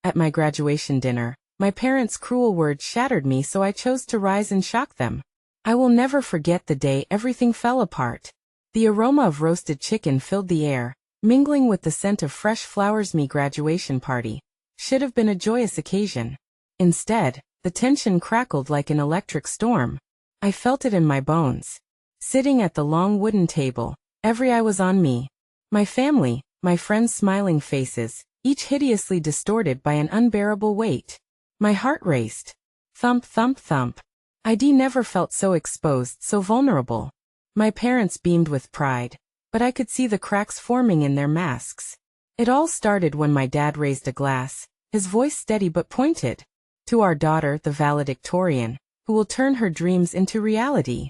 At my graduation dinner, my parents' cruel words shattered me, so I chose to rise and shock them. I will never forget the day everything fell apart. The aroma of roasted chicken filled the air, mingling with the scent of fresh flowers. My graduation party should have been a joyous occasion. Instead, the tension crackled like an electric storm. I felt it in my bones. Sitting at the long wooden table, every eye was on me. My family, my friends' smiling faces, each hideously distorted by an unbearable weight. My heart raced. Thump, thump, thump. I'd never felt so exposed, so vulnerable. My parents beamed with pride, but I could see the cracks forming in their masks. It all started when my dad raised a glass, his voice steady but pointed. To our daughter, the valedictorian, who will turn her dreams into reality.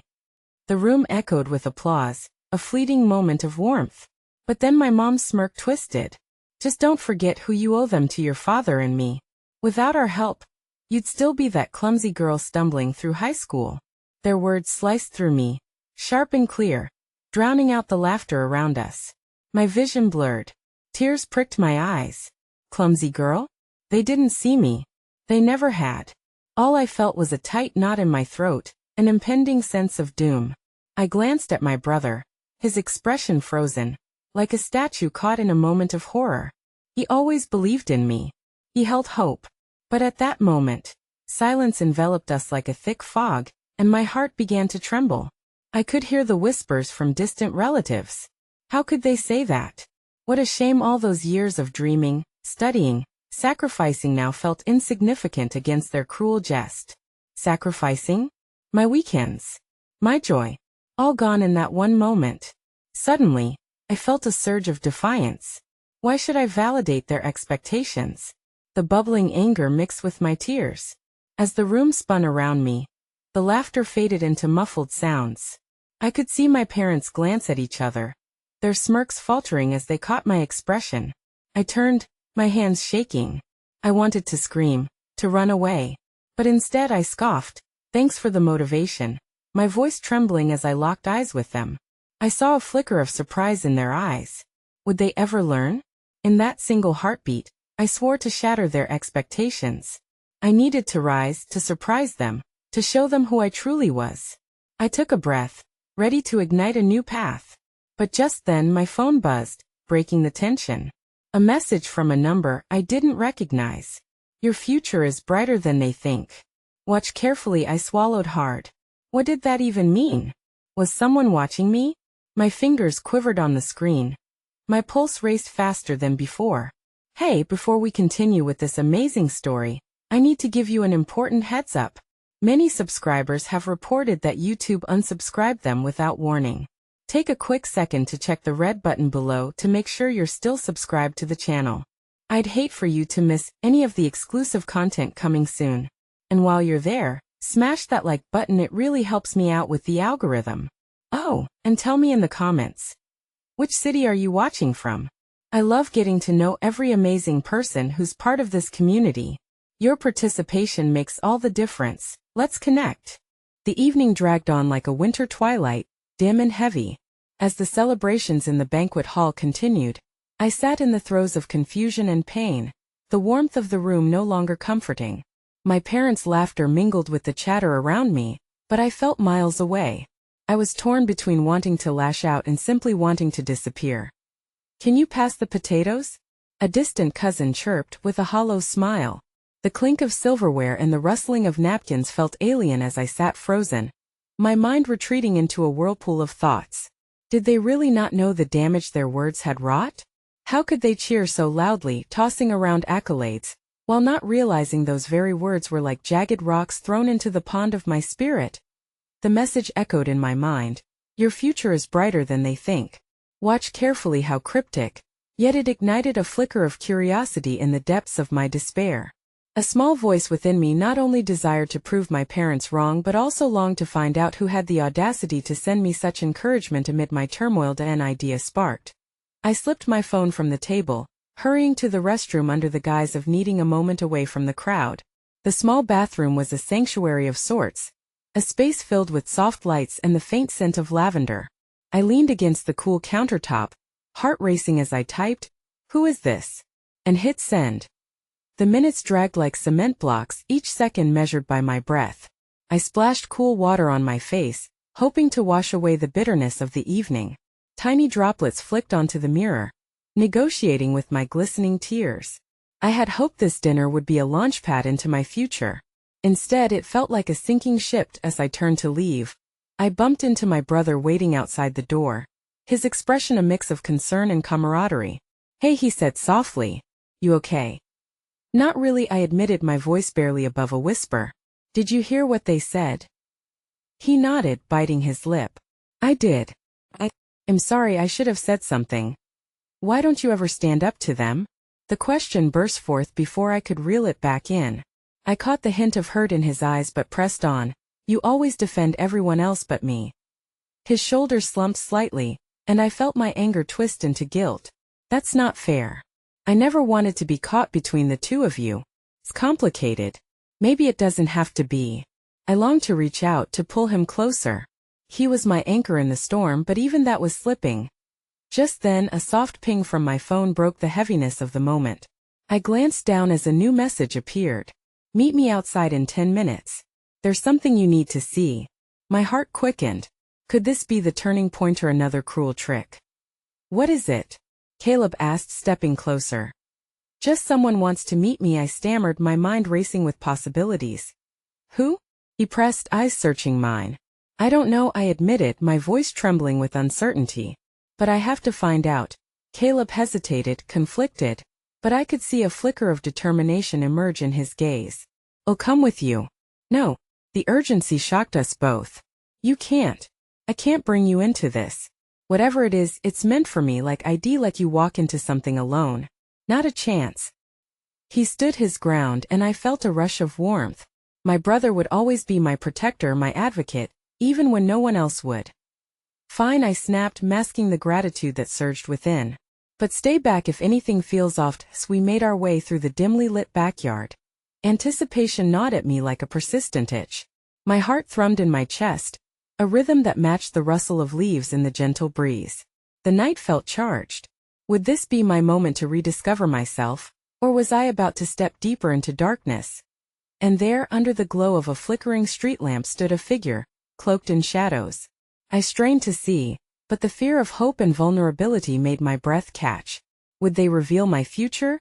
The room echoed with applause, a fleeting moment of warmth. But then my mom's smirk twisted. Just don't forget who you owe them to: your father and me. Without our help, you'd still be that clumsy girl stumbling through high school. Their words sliced through me, sharp and clear, drowning out the laughter around us. My vision blurred. Tears pricked my eyes. Clumsy girl? They didn't see me. They never had. All I felt was a tight knot in my throat, an impending sense of doom. I glanced at my brother, his expression frozen, like a statue caught in a moment of horror. He always believed in me. He held hope. But at that moment, silence enveloped us like a thick fog, and my heart began to tremble. I could hear the whispers from distant relatives. How could they say that? What a shame! All those years of dreaming, studying, sacrificing now felt insignificant against their cruel jest. Sacrificing? My weekends. My joy. All gone in that one moment. Suddenly, I felt a surge of defiance. Why should I validate their expectations? The bubbling anger mixed with my tears. As the room spun around me, the laughter faded into muffled sounds. I could see my parents glance at each other, their smirks faltering as they caught my expression. I turned, my hands shaking. I wanted to scream, to run away. But instead I scoffed. Thanks for the motivation. My voice trembling as I locked eyes with them. I saw a flicker of surprise in their eyes. Would they ever learn? In that single heartbeat, I swore to shatter their expectations. I needed to rise, to surprise them, to show them who I truly was. I took a breath, ready to ignite a new path. But just then my phone buzzed, breaking the tension. A message from a number I didn't recognize. Your future is brighter than they think. Watch carefully. I swallowed hard. What did that even mean? Was someone watching me? My fingers quivered on the screen. My pulse raced faster than before. Hey, before we continue with this amazing story, I need to give you an important heads up. Many subscribers have reported that YouTube unsubscribed them without warning. Take a quick second to check the red button below to make sure you're still subscribed to the channel. I'd hate for you to miss any of the exclusive content coming soon. And while you're there, smash that like button. It really helps me out with the algorithm. Oh, and tell me in the comments, which city are you watching from? I love getting to know every amazing person who's part of this community. Your participation makes all the difference. Let's connect. The evening dragged on like a winter twilight, dim and heavy. As the celebrations in the banquet hall continued, I sat in the throes of confusion and pain, the warmth of the room no longer comforting. My parents' laughter mingled with the chatter around me, but I felt miles away. I was torn between wanting to lash out and simply wanting to disappear. Can you pass the potatoes? A distant cousin chirped with a hollow smile. The clink of silverware and the rustling of napkins felt alien as I sat frozen, my mind retreating into a whirlpool of thoughts. Did they really not know the damage their words had wrought? How could they cheer so loudly, tossing around accolades, while not realizing those very words were like jagged rocks thrown into the pond of my spirit? The message echoed in my mind. Your future is brighter than they think. Watch carefully. How cryptic, yet it ignited a flicker of curiosity in the depths of my despair. A small voice within me not only desired to prove my parents wrong but also longed to find out who had the audacity to send me such encouragement amid my turmoil. An idea sparked. I slipped my phone from the table, hurrying to the restroom under the guise of needing a moment away from the crowd. The small bathroom was a sanctuary of sorts, a space filled with soft lights and the faint scent of lavender. I leaned against the cool countertop, heart racing as I typed, "Who is this?" and hit send. The minutes dragged like cement blocks, each second measured by my breath. I splashed cool water on my face, hoping to wash away the bitterness of the evening. Tiny droplets flicked onto the mirror, negotiating with my glistening tears. I had hoped this dinner would be a launchpad into my future. Instead, it felt like a sinking ship as I turned to leave. I bumped into my brother waiting outside the door, his expression a mix of concern and camaraderie. "Hey," he said softly. "You okay?" "Not really," I admitted, my voice barely above a whisper. "Did you hear what they said?" He nodded, biting his lip. "I did. I'm sorry, I should have said something." "Why don't you ever stand up to them?" The question burst forth before I could reel it back in. I caught the hint of hurt in his eyes but pressed on. "You always defend everyone else but me." His shoulders slumped slightly, and I felt my anger twist into guilt. "That's not fair. I never wanted to be caught between the two of you. It's complicated. Maybe it doesn't have to be." I longed to reach out to pull him closer. He was my anchor in the storm, but even that was slipping. Just then, a soft ping from my phone broke the heaviness of the moment. I glanced down as a new message appeared. "Meet me outside in 10 minutes. There's something you need to see." My heart quickened. Could this be the turning point or another cruel trick? "What is it?" Caleb asked, stepping closer. "Just someone wants to meet me," I stammered, my mind racing with possibilities. "Who?" He pressed, eyes searching mine. "I don't know," I admitted, my voice trembling with uncertainty. "But I have to find out." Caleb hesitated, conflicted, but I could see a flicker of determination emerge in his gaze. "I'll come with you." "No." The urgency shocked us both. "You can't. I can't bring you into this. Whatever it is, it's meant for me, like I'd let you walk into something alone. Not a chance." He stood his ground and I felt a rush of warmth. My brother would always be my protector, my advocate, even when no one else would. "Fine," I snapped, masking the gratitude that surged within. "But stay back if anything feels off." So we made our way through the dimly lit backyard. Anticipation gnawed at me like a persistent itch. My heart thrummed in my chest, a rhythm that matched the rustle of leaves in the gentle breeze. The night felt charged. Would this be my moment to rediscover myself, or was I about to step deeper into darkness? And there, under the glow of a flickering street lamp, stood a figure, cloaked in shadows. I strained to see, but the fear of hope and vulnerability made my breath catch. Would they reveal my future,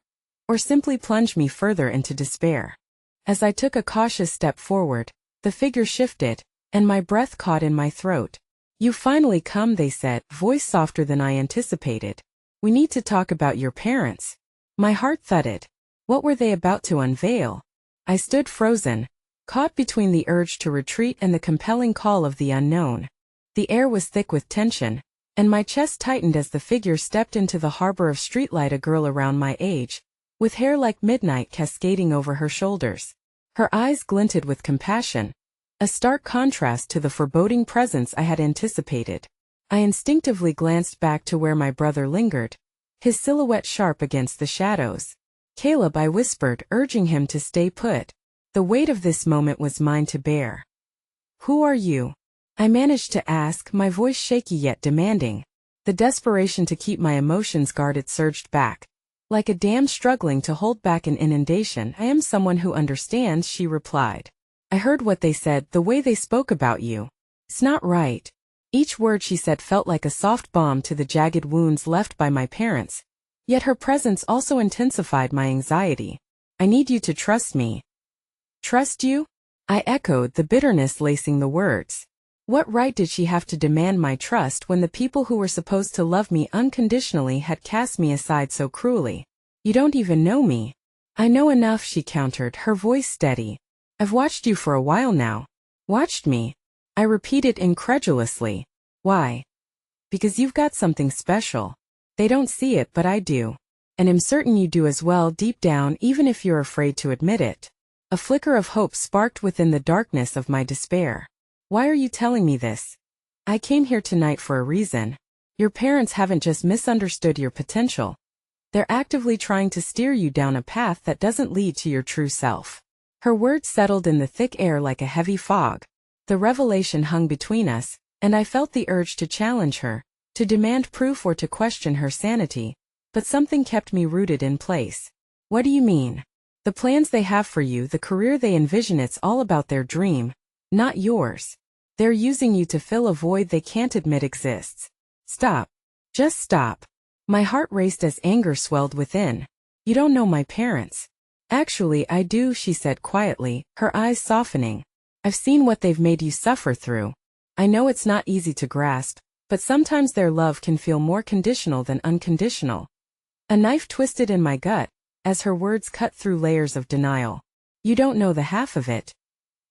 or simply plunge me further into despair? As I took a cautious step forward, the figure shifted, and my breath caught in my throat. "You finally come," they said, voice softer than I anticipated. "We need to talk about your parents." My heart thudded. What were they about to unveil? I stood frozen, caught between the urge to retreat and the compelling call of the unknown. The air was thick with tension, and my chest tightened as the figure stepped into the harbor of streetlight, a girl around my age, with hair like midnight cascading over her shoulders. Her eyes glinted with compassion, a stark contrast to the foreboding presence I had anticipated. I instinctively glanced back to where my brother lingered, his silhouette sharp against the shadows. "Caleb," I whispered, urging him to stay put. The weight of this moment was mine to bear. "Who are you?" I managed to ask, my voice shaky yet demanding. The desperation to keep my emotions guarded surged back, like a dam struggling to hold back an inundation. "I am someone who understands," she replied. "I heard what they said, the way they spoke about you. It's not right." Each word she said felt like a soft balm to the jagged wounds left by my parents, yet her presence also intensified my anxiety. "I need you to trust me." "Trust you?" I echoed, the bitterness lacing the words. What right did she have to demand my trust when the people who were supposed to love me unconditionally had cast me aside so cruelly? "You don't even know me." "I know enough," she countered, her voice steady. "I've watched you for a while now." "Watched me?" I repeated incredulously. "Why?" "Because you've got something special. They don't see it, but I do. And I'm certain you do as well deep down, even if you're afraid to admit it." A flicker of hope sparked within the darkness of my despair. "Why are you telling me this?" "I came here tonight for a reason. Your parents haven't just misunderstood your potential. They're actively trying to steer you down a path that doesn't lead to your true self." Her words settled in the thick air like a heavy fog. The revelation hung between us, and I felt the urge to challenge her, to demand proof or to question her sanity, but something kept me rooted in place. "What do you mean?" The plans they have for you, the career they envision, it's all about their dream, not yours. They're using you to fill a void they can't admit exists. Stop. Just stop. My heart raced as anger swelled within. You don't know my parents. Actually, I do, she said quietly, her eyes softening. I've seen what they've made you suffer through. I know it's not easy to grasp, but sometimes their love can feel more conditional than unconditional. A knife twisted in my gut, as her words cut through layers of denial. You don't know the half of it.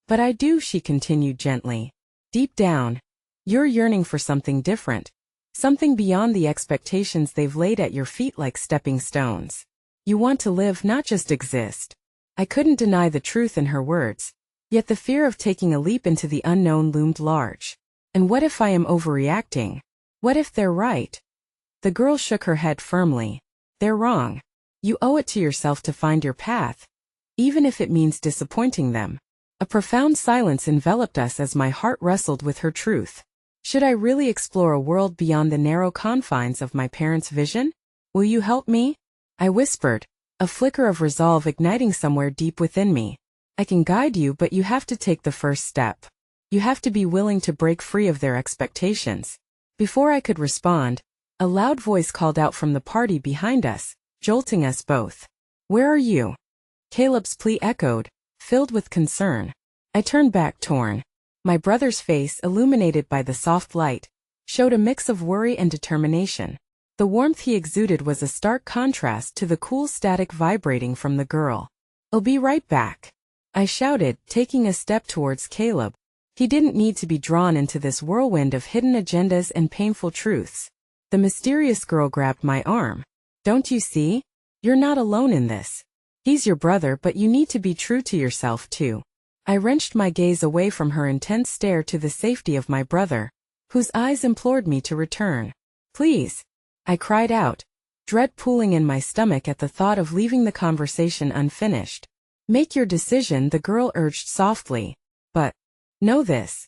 But I do, she continued gently. Deep down, you're yearning for something different. Something beyond the expectations they've laid at your feet like stepping stones. You want to live, not just exist. I couldn't deny the truth in her words. Yet the fear of taking a leap into the unknown loomed large. And what if I am overreacting? What if they're right? The girl shook her head firmly. They're wrong. You owe it to yourself to find your path, even if it means disappointing them. A profound silence enveloped us as my heart wrestled with her truth. Should I really explore a world beyond the narrow confines of my parents' vision? Will you help me? I whispered, a flicker of resolve igniting somewhere deep within me. I can guide you, but you have to take the first step. You have to be willing to break free of their expectations. Before I could respond, a loud voice called out from the party behind us, jolting us both. Where are you? Caleb's plea echoed, filled with concern. I turned back, torn. My brother's face, illuminated by the soft light, showed a mix of worry and determination. The warmth he exuded was a stark contrast to the cool static vibrating from the girl. I'll be right back, I shouted, taking a step towards Caleb. He didn't need to be drawn into this whirlwind of hidden agendas and painful truths. The mysterious girl grabbed my arm. Don't you see? You're not alone in this. He's your brother, but you need to be true to yourself too. I wrenched my gaze away from her intense stare to the safety of my brother, whose eyes implored me to return. Please, I cried out, dread pooling in my stomach at the thought of leaving the conversation unfinished. Make your decision, the girl urged softly. But know this.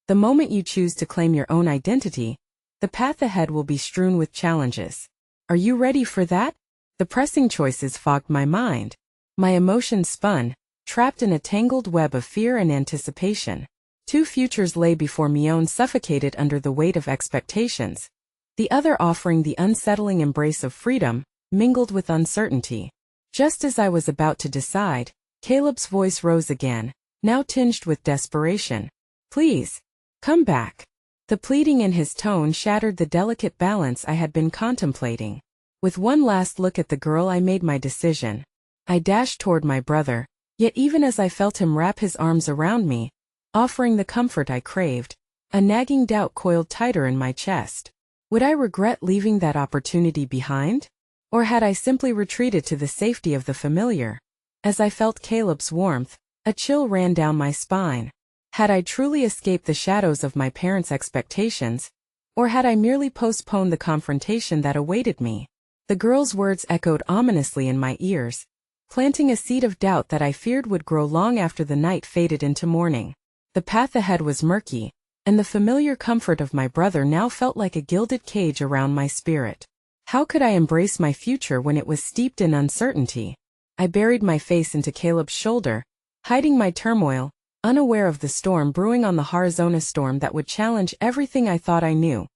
The moment you choose to claim your own identity, the path ahead will be strewn with challenges. Are you ready for that? The pressing choices fogged my mind. My emotions spun, trapped in a tangled web of fear and anticipation. Two futures lay before me, one suffocated under the weight of expectations, the other offering the unsettling embrace of freedom, mingled with uncertainty. Just as I was about to decide, Caleb's voice rose again, now tinged with desperation. Please, come back. The pleading in his tone shattered the delicate balance I had been contemplating. With one last look at the girl, I made my decision. I dashed toward my brother, yet even as I felt him wrap his arms around me, offering the comfort I craved, a nagging doubt coiled tighter in my chest. Would I regret leaving that opportunity behind? Or had I simply retreated to the safety of the familiar? As I felt Caleb's warmth, a chill ran down my spine. Had I truly escaped the shadows of my parents' expectations? Or had I merely postponed the confrontation that awaited me? The girl's words echoed ominously in my ears, planting a seed of doubt that I feared would grow long after the night faded into morning. The path ahead was murky, and the familiar comfort of my brother now felt like a gilded cage around my spirit. How could I embrace my future when it was steeped in uncertainty? I buried my face into Caleb's shoulder, hiding my turmoil, unaware of the storm brewing on the horizon, storm that would challenge everything I thought I knew,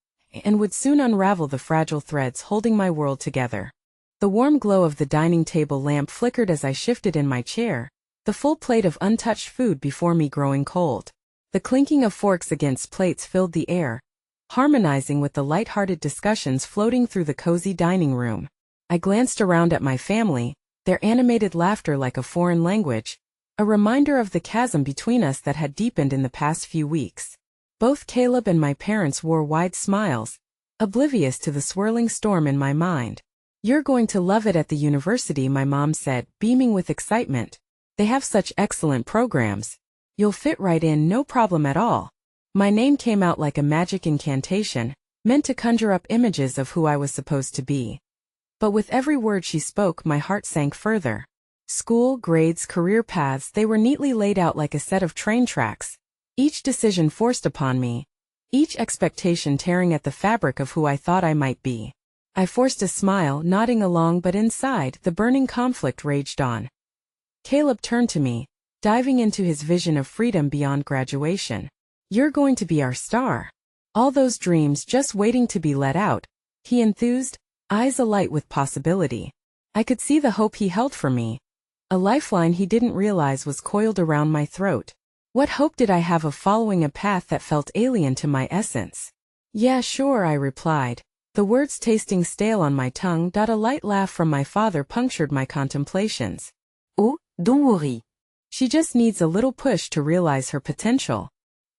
and would soon unravel the fragile threads holding my world together. The warm glow of the dining table lamp flickered as I shifted in my chair, the full plate of untouched food before me growing cold. The clinking of forks against plates filled the air, harmonizing with the light-hearted discussions floating through the cozy dining room. I glanced around at my family, their animated laughter like a foreign language, a reminder of the chasm between us that had deepened in the past few weeks. Both Caleb and my parents wore wide smiles, oblivious to the swirling storm in my mind. You're going to love it at the university, my mom said, beaming with excitement. They have such excellent programs. You'll fit right in, no problem at all. My name came out like a magic incantation, meant to conjure up images of who I was supposed to be. But with every word she spoke, my heart sank further. School, grades, career paths, they were neatly laid out like a set of train tracks. Each decision forced upon me, each expectation tearing at the fabric of who I thought I might be. I forced a smile, nodding along, but inside, the burning conflict raged on. Caleb turned to me, diving into his vision of freedom beyond graduation. You're going to be our star. All those dreams just waiting to be let out, he enthused, eyes alight with possibility. I could see the hope he held for me. A lifeline he didn't realize was coiled around my throat. What hope did I have of following a path that felt alien to my essence? Yeah, sure, I replied, the words tasting stale on my tongue. A light laugh from my father punctured my contemplations. Oh, don't worry. She just needs a little push to realize her potential.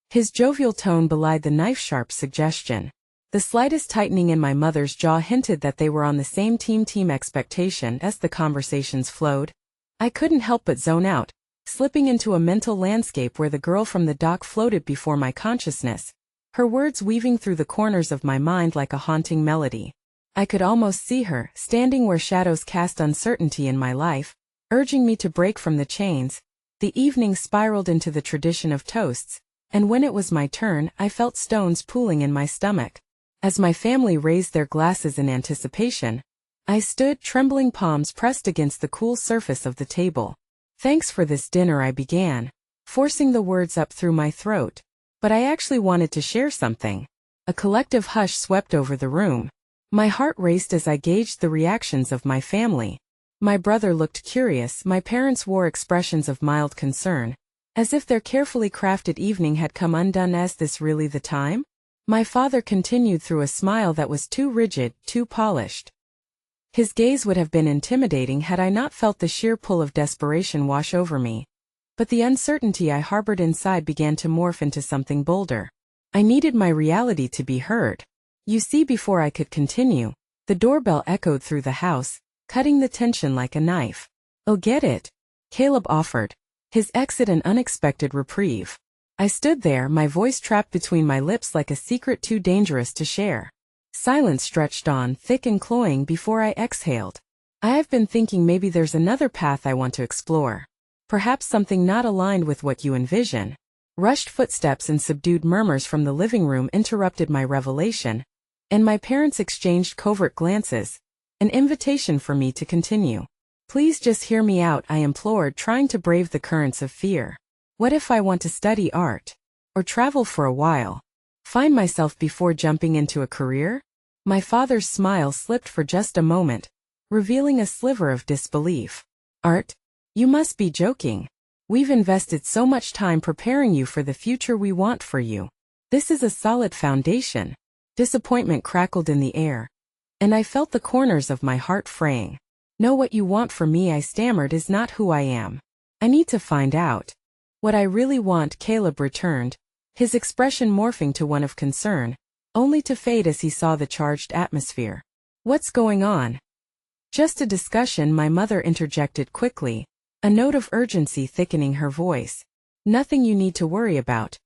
His jovial tone belied the knife-sharp suggestion. The slightest tightening in my mother's jaw hinted that they were on the same team expectation. As the conversations flowed, I couldn't help but zone out, slipping into a mental landscape where the girl from the dock floated before my consciousness, her words weaving through the corners of my mind like a haunting melody. I could almost see her, standing where shadows cast uncertainty in my life, urging me to break from the chains. The evening spiraled into the tradition of toasts, and when it was my turn, I felt stones pooling in my stomach. As my family raised their glasses in anticipation, I stood, trembling palms pressed against the cool surface of the table. Thanks for this dinner, I began, forcing the words up through my throat. But I actually wanted to share something. A collective hush swept over the room. My heart raced as I gauged the reactions of my family. My brother looked curious, my parents wore expressions of mild concern, as if their carefully crafted evening had come undone. Is this really the time? My father continued through a smile that was too rigid, too polished. His gaze would have been intimidating had I not felt the sheer pull of desperation wash over me. But the uncertainty I harbored inside began to morph into something bolder. I needed my reality to be heard. You see, before I could continue, the doorbell echoed through the house, cutting the tension like a knife. "Oh, get it," Caleb offered, his exit an unexpected reprieve. I stood there, my voice trapped between my lips like a secret too dangerous to share. Silence stretched on, thick and cloying, before I exhaled. I've been thinking maybe there's another path I want to explore. Perhaps something not aligned with what you envision. Rushed footsteps and subdued murmurs from the living room interrupted my revelation, and my parents exchanged covert glances, an invitation for me to continue. Please just hear me out, I implored, trying to brave the currents of fear. What if I want to study art? Or travel for a while? Find myself before jumping into a career? My father's smile slipped for just a moment, revealing a sliver of disbelief. Art? You must be joking. We've invested so much time preparing you for the future we want for you. This is a solid foundation. Disappointment crackled in the air, and I felt the corners of my heart fraying. Know what you want from me, I stammered, is not who I am. I need to find out. What I really want, Caleb returned, his expression morphing to one of concern, only to fade as he saw the charged atmosphere. What's going on? Just a discussion, my mother interjected quickly, a note of urgency thickening her voice. Nothing you need to worry about.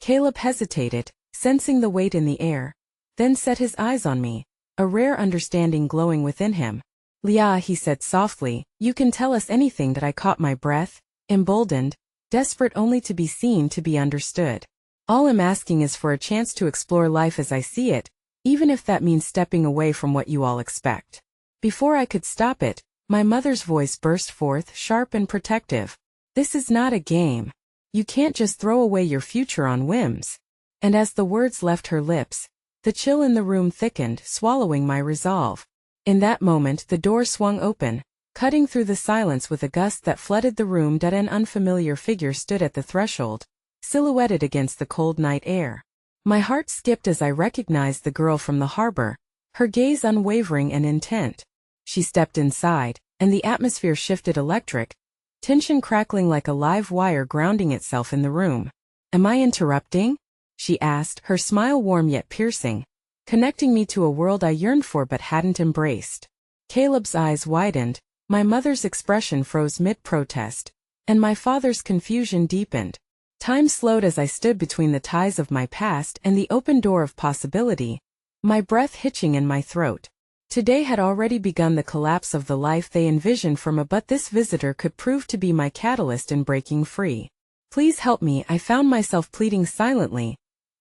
Caleb hesitated, sensing the weight in the air, then set his eyes on me, a rare understanding glowing within him. Leah, he said softly, you can tell us anything. That I caught my breath, emboldened, desperate only to be seen, to be understood. All I'm asking is for a chance to explore life as I see it, even if that means stepping away from what you all expect. Before I could stop it, my mother's voice burst forth, sharp and protective. This is not a game. You can't just throw away your future on whims. And as the words left her lips, the chill in the room thickened, swallowing my resolve. In that moment, the door swung open, cutting through the silence with a gust that flooded the room. An unfamiliar figure stood at the threshold, silhouetted against the cold night air. My heart skipped as I recognized the girl from the harbor, her gaze unwavering and intent. She stepped inside, and the atmosphere shifted, electric, tension crackling like a live wire grounding itself in the room. Am I interrupting? She asked, her smile warm yet piercing, connecting me to a world I yearned for but hadn't embraced. Caleb's eyes widened, my mother's expression froze mid-protest, and my father's confusion deepened. Time slowed as I stood between the ties of my past and the open door of possibility, my breath hitching in my throat. Today had already begun the collapse of the life they envisioned for me, but this visitor could prove to be my catalyst in breaking free. Please help me, I found myself pleading silently,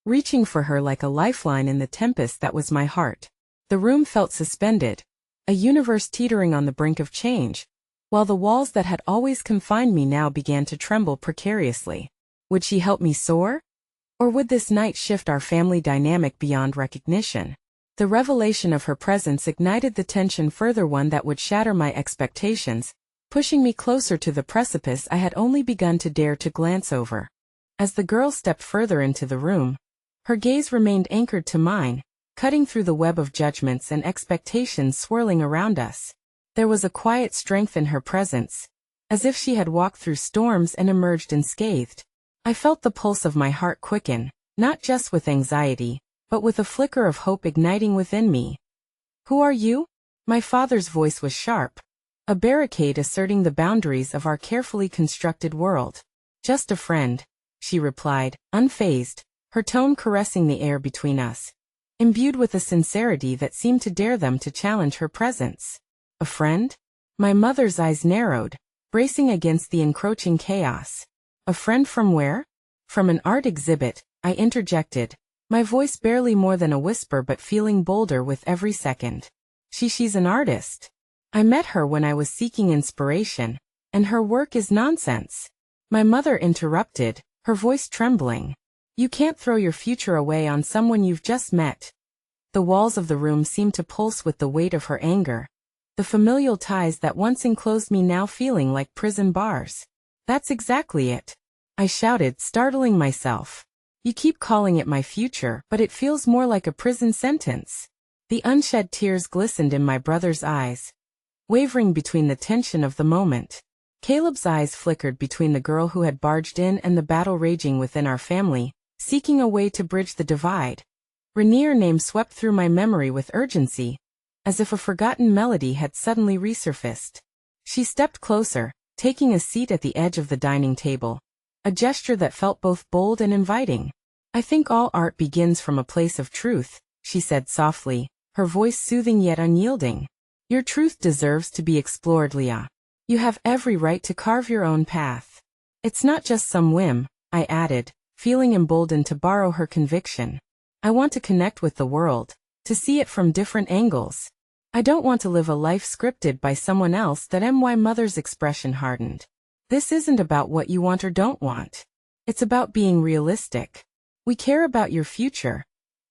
reaching for her like a lifeline in the tempest that was my heart. The room felt suspended, a universe teetering on the brink of change, while the walls that had always confined me now began to tremble precariously. Would she help me soar? Or would this night shift our family dynamic beyond recognition? The revelation of her presence ignited the tension further, one that would shatter my expectations, pushing me closer to the precipice I had only begun to dare to glance over. As the girl stepped further into the room, her gaze remained anchored to mine, cutting through the web of judgments and expectations swirling around us. There was a quiet strength in her presence, as if she had walked through storms and emerged unscathed. I felt the pulse of my heart quicken, not just with anxiety, but with a flicker of hope igniting within me. "Who are you?" My father's voice was sharp, a barricade asserting the boundaries of our carefully constructed world. "Just a friend," she replied, unfazed, her tone caressing the air between us, imbued with a sincerity that seemed to dare them to challenge her presence. "A friend?" My mother's eyes narrowed, bracing against the encroaching chaos. "A friend from where?" "From an art exhibit," I interjected, my voice barely more than a whisper but feeling bolder with every second. She's an artist. I met her when I was seeking inspiration, and her work is nonsense." My mother interrupted, her voice trembling. "You can't throw your future away on someone you've just met." The walls of the room seemed to pulse with the weight of her anger, the familial ties that once enclosed me now feeling like prison bars. "That's exactly it," I shouted, startling myself. "You keep calling it my future, but it feels more like a prison sentence." The unshed tears glistened in my brother's eyes, wavering between the tension of the moment. Caleb's eyes flickered between the girl who had barged in and the battle raging within our family, seeking a way to bridge the divide. Rainier's name swept through my memory with urgency, as if a forgotten melody had suddenly resurfaced. She stepped closer, taking a seat at the edge of the dining table, a gesture that felt both bold and inviting. "I think all art begins from a place of truth," she said softly, her voice soothing yet unyielding. "Your truth deserves to be explored, Leah. You have every right to carve your own path. It's not just some whim," I added, feeling emboldened to borrow her conviction. "I want to connect with the world, to see it from different angles. I don't want to live a life scripted by someone else." That my mother's expression hardened. "This isn't about what you want or don't want. It's about being realistic. We care about your future,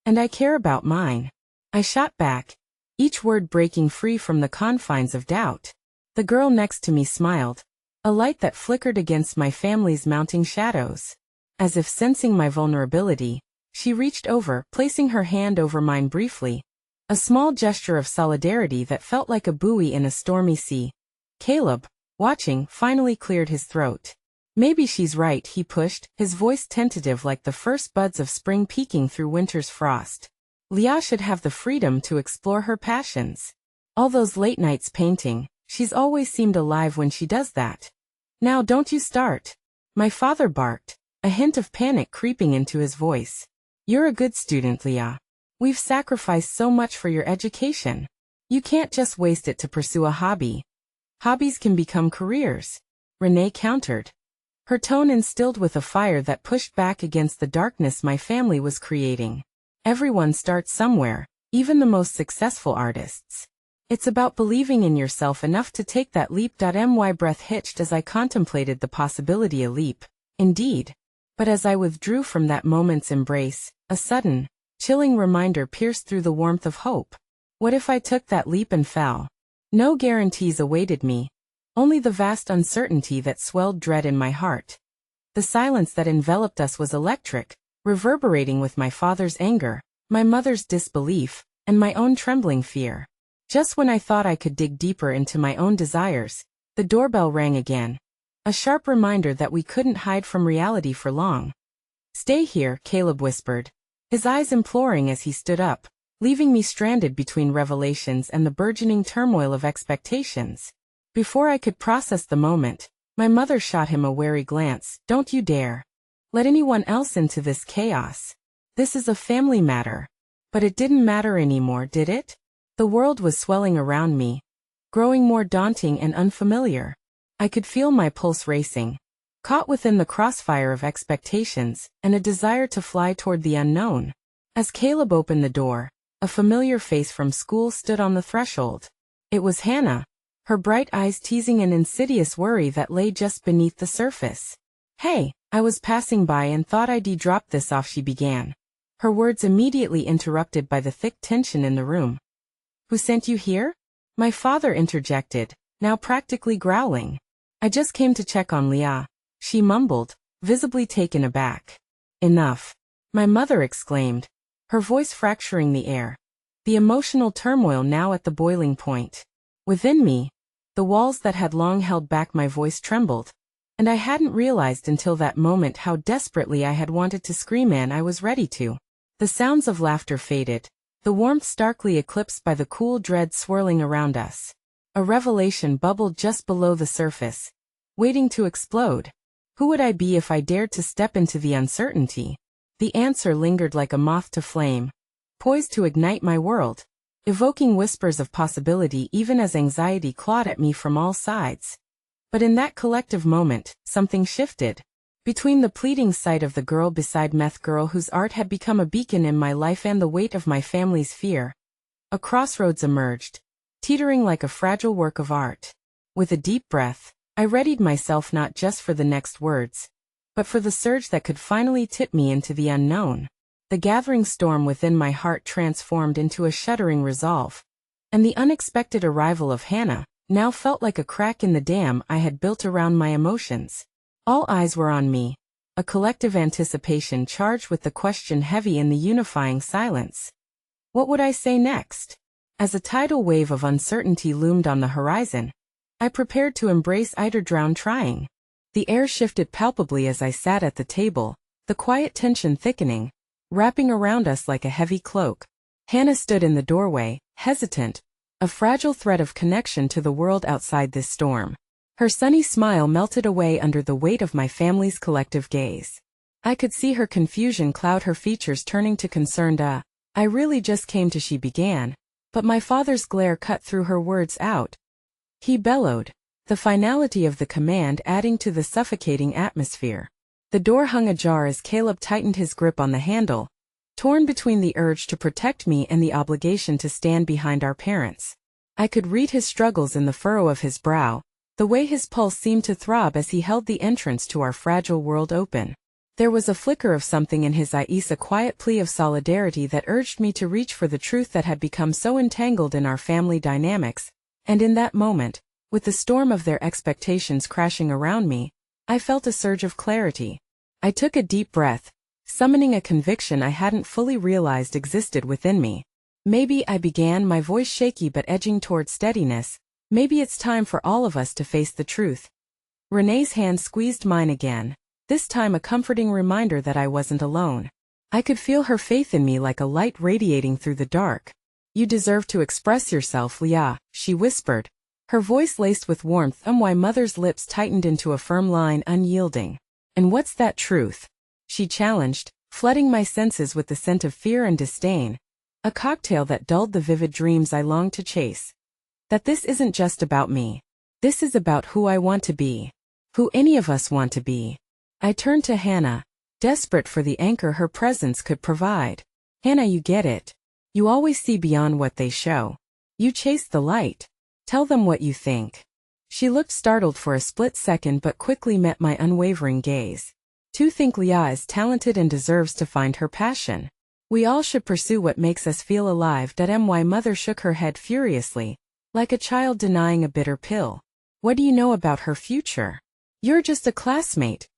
and I care about mine." I shot back, each word breaking free from the confines of doubt. The girl next to me smiled, a light that flickered against my family's mounting shadows. As if sensing my vulnerability, she reached over, placing her hand over mine briefly, a small gesture of solidarity that felt like a buoy in a stormy sea. Caleb, watching, finally cleared his throat. "Maybe she's right," he pushed, his voice tentative like the first buds of spring peeking through winter's frost. "Leah should have the freedom to explore her passions. All those late nights painting, she's always seemed alive when she does that." "Now don't you start," my father barked, a hint of panic creeping into his voice. "You're a good student, Leah. We've sacrificed so much for your education. You can't just waste it to pursue a hobby." "Hobbies can become careers," Renee countered, her tone instilled with a fire that pushed back against the darkness my family was creating. "Everyone starts somewhere, even the most successful artists. It's about believing in yourself enough to take that leap." My breath hitched as I contemplated the possibility. A leap, indeed. But as I withdrew from that moment's embrace, a sudden, chilling reminder pierced through the warmth of hope. What if I took that leap and fell? No guarantees awaited me, only the vast uncertainty that swelled dread in my heart. The silence that enveloped us was electric, reverberating with my father's anger, my mother's disbelief, and my own trembling fear. Just when I thought I could dig deeper into my own desires, the doorbell rang again, a sharp reminder that we couldn't hide from reality for long. "Stay here," Caleb whispered, his eyes imploring as he stood up, leaving me stranded between revelations and the burgeoning turmoil of expectations. Before I could process the moment, my mother shot him a wary glance. "Don't you dare let anyone else into this chaos. This is a family matter." But it didn't matter anymore, did it? The world was swelling around me, growing more daunting and unfamiliar. I could feel my pulse racing, caught within the crossfire of expectations and a desire to fly toward the unknown. As Caleb opened the door, a familiar face from school stood on the threshold. It was Hannah, her bright eyes teasing an insidious worry that lay just beneath the surface. "Hey, I was passing by and thought I'd drop this off," she began. Her words immediately interrupted by the thick tension in the room. "Who sent you here?" my father interjected, now practically growling. "I just came to check on Leah," she mumbled, visibly taken aback. "Enough," my mother exclaimed, her voice fracturing the air. The emotional turmoil now at the boiling point. Within me, the walls that had long held back my voice trembled, and I hadn't realized until that moment how desperately I had wanted to scream, and I was ready to. The sounds of laughter faded, the warmth starkly eclipsed by the cool dread swirling around us. A revelation bubbled just below the surface, waiting to explode. Who would I be if I dared to step into the uncertainty? The answer lingered like a moth to flame, poised to ignite my world, evoking whispers of possibility even as anxiety clawed at me from all sides. But in that collective moment, something shifted. Between the pleading sight of the girl beside meth girl whose art had become a beacon in my life and the weight of my family's fear, a crossroads emerged, teetering like a fragile work of art. With a deep breath, I readied myself not just for the next words, but for the surge that could finally tip me into the unknown. The gathering storm within my heart transformed into a shuddering resolve, and the unexpected arrival of Hannah now felt like a crack in the dam I had built around my emotions. All eyes were on me, a collective anticipation charged with the question heavy in the unifying silence. What would I say next? As a tidal wave of uncertainty loomed on the horizon, I prepared to embrace either drown trying. The air shifted palpably as I sat at the table, the quiet tension thickening, wrapping around us like a heavy cloak. Hannah stood in the doorway, hesitant, a fragile thread of connection to the world outside this storm. Her sunny smile melted away under the weight of my family's collective gaze. I could see her confusion cloud her features, turning to concerned, "I really just came to," she began, but my father's glare cut through her words out. He bellowed, the finality of the command adding to the suffocating atmosphere. The door hung ajar as Caleb tightened his grip on the handle, torn between the urge to protect me and the obligation to stand behind our parents. I could read his struggles in the furrow of his brow, the way his pulse seemed to throb as he held the entrance to our fragile world open. There was a flicker of something in his eyes, a quiet plea of solidarity that urged me to reach for the truth that had become so entangled in our family dynamics, and in that moment, with the storm of their expectations crashing around me, I felt a surge of clarity. I took a deep breath, summoning a conviction I hadn't fully realized existed within me. "Maybe," I began, my voice shaky but edging toward steadiness, "maybe it's time for all of us to face the truth." Renee's hand squeezed mine again, this time a comforting reminder that I wasn't alone. I could feel her faith in me like a light radiating through the dark. "You deserve to express yourself, Leah," she whispered, her voice laced with warmth. My mother's lips tightened into a firm line, unyielding. "And what's that truth?" she challenged, flooding my senses with the scent of fear and disdain, a cocktail that dulled the vivid dreams I longed to chase. "That this isn't just about me. This is about who I want to be. Who any of us want to be." I turned to Hannah, desperate for the anchor her presence could provide. "Hannah, you get it. You always see beyond what they show. You chase the light. Tell them what you think." She looked startled for a split second but quickly met my unwavering gaze. "To think Leah is talented and deserves to find her passion. We all should pursue what makes us feel alive." My mother shook her head furiously, like a child denying a bitter pill. "What do you know about her future? You're just a classmate."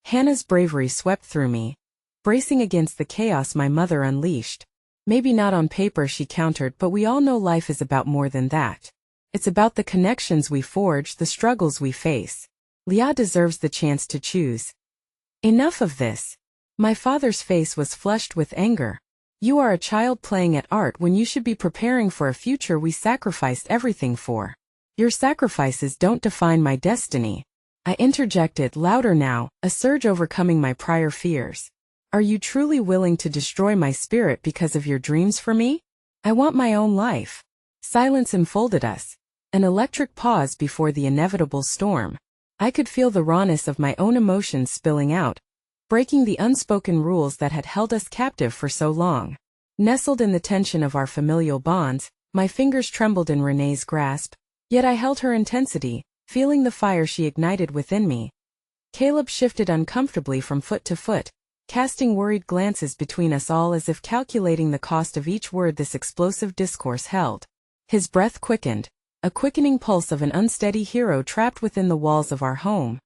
Hannah's bravery swept through me, bracing against the chaos my mother unleashed. "Maybe not on paper," she countered, "but we all know life is about more than that. It's about the connections we forge, the struggles we face. Leah deserves the chance to choose." "Enough of this." My father's face was flushed with anger. "You are a child playing at art when you should be preparing for a future we sacrificed everything for. Your sacrifices don't define my destiny." I interjected, louder now, a surge overcoming my prior fears. "Are you truly willing to destroy my spirit because of your dreams for me? I want my own life." Silence enfolded us, an electric pause before the inevitable storm. I could feel the rawness of my own emotions spilling out, breaking the unspoken rules that had held us captive for so long. Nestled in the tension of our familial bonds, my fingers trembled in Renee's grasp, Yet I held her intensity, feeling the fire she ignited within me. Caleb shifted uncomfortably from foot to foot, casting worried glances between us all as if calculating the cost of each word this explosive discourse held. His breath quickened, a quickening pulse of an unsteady hero trapped within the walls of our home.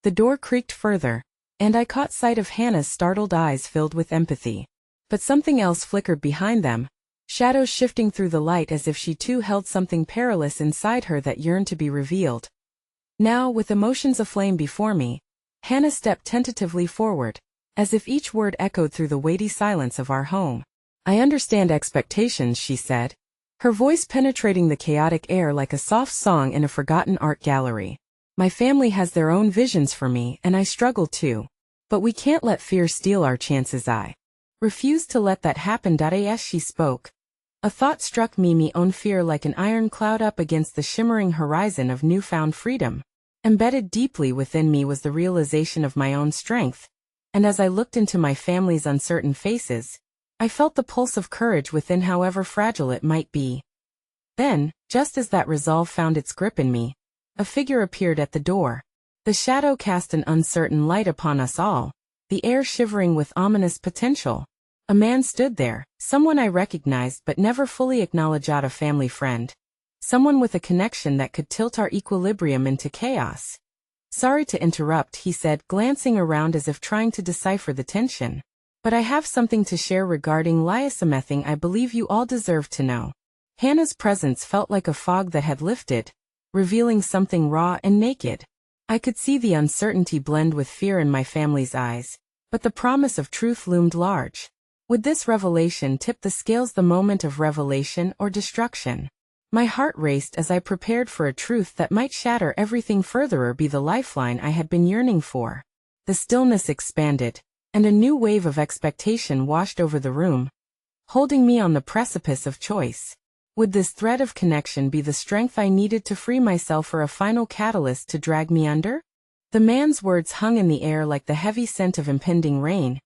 The door creaked further, and I caught sight of Hannah's startled eyes filled with empathy. But something else flickered behind them, shadows shifting through the light as if she too held something perilous inside her that yearned to be revealed. Now, with emotions aflame before me, Hannah stepped tentatively forward, as if each word echoed through the weighty silence of our home. "I understand expectations," she said, her voice penetrating the chaotic air like a soft song in a forgotten art gallery. "My family has their own visions for me, and I struggle too. But we can't let fear steal our chances. I refuse to let that happen." As she spoke, a thought struck me, my own fear like an iron cloud up against the shimmering horizon of newfound freedom. Embedded deeply within me was the realization of my own strength, and as I looked into my family's uncertain faces, I felt the pulse of courage within, however fragile it might be. Then, just as that resolve found its grip in me, a figure appeared at the door. The shadow cast an uncertain light upon us all, the air shivering with ominous potential. A man stood there, someone I recognized but never fully acknowledged, a family friend. Someone with a connection that could tilt our equilibrium into chaos. "Sorry to interrupt," he said, glancing around as if trying to decipher the tension. "But I have something to share regarding something I believe you all deserve to know." Hannah's presence felt like a fog that had lifted, revealing something raw and naked. I could see the uncertainty blend with fear in my family's eyes, but the promise of truth loomed large. Would this revelation tip the scales, the moment of revelation or destruction? My heart raced as I prepared for a truth that might shatter everything further or be the lifeline I had been yearning for. The stillness expanded, and a new wave of expectation washed over the room, holding me on the precipice of choice. Would this thread of connection be the strength I needed to free myself, or a final catalyst to drag me under? The man's words hung in the air like the heavy scent of impending rain,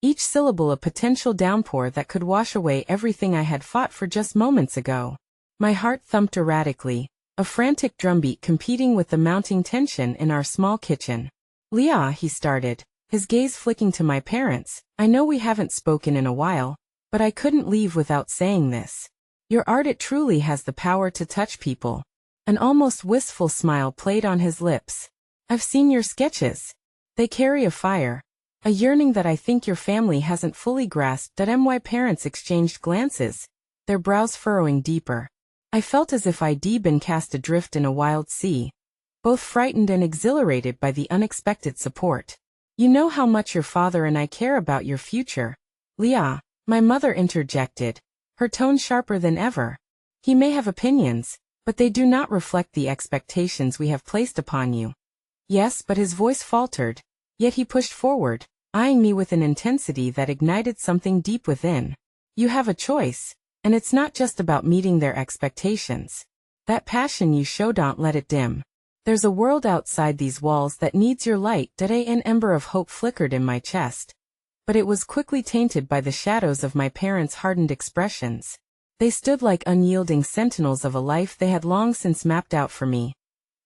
each syllable a potential downpour that could wash away everything I had fought for just moments ago. My heart thumped erratically, a frantic drumbeat competing with the mounting tension in our small kitchen. "Leah," he started, his gaze flicking to my parents, "I know we haven't spoken in a while, but I couldn't leave without saying this. Your art, it truly has the power to touch people." An almost wistful smile played on his lips. "I've seen your sketches. They carry a fire, a yearning that I think your family hasn't fully grasped." My parents exchanged glances, their brows furrowing deeper. I felt as if I'd been cast adrift in a wild sea, both frightened and exhilarated by the unexpected support. "You know how much your father and I care about your future, Leah," my mother interjected, her tone sharper than ever. "He may have opinions, but they do not reflect the expectations we have placed upon you." "Yes," but his voice faltered, yet he pushed forward, eyeing me with an intensity that ignited something deep within. "You have a choice. And it's not just about meeting their expectations. That passion you show, don't let it dim. There's a world outside these walls that needs your light." An ember of hope flickered in my chest, but it was quickly tainted by the shadows of my parents' hardened expressions. They stood like unyielding sentinels of a life they had long since mapped out for me,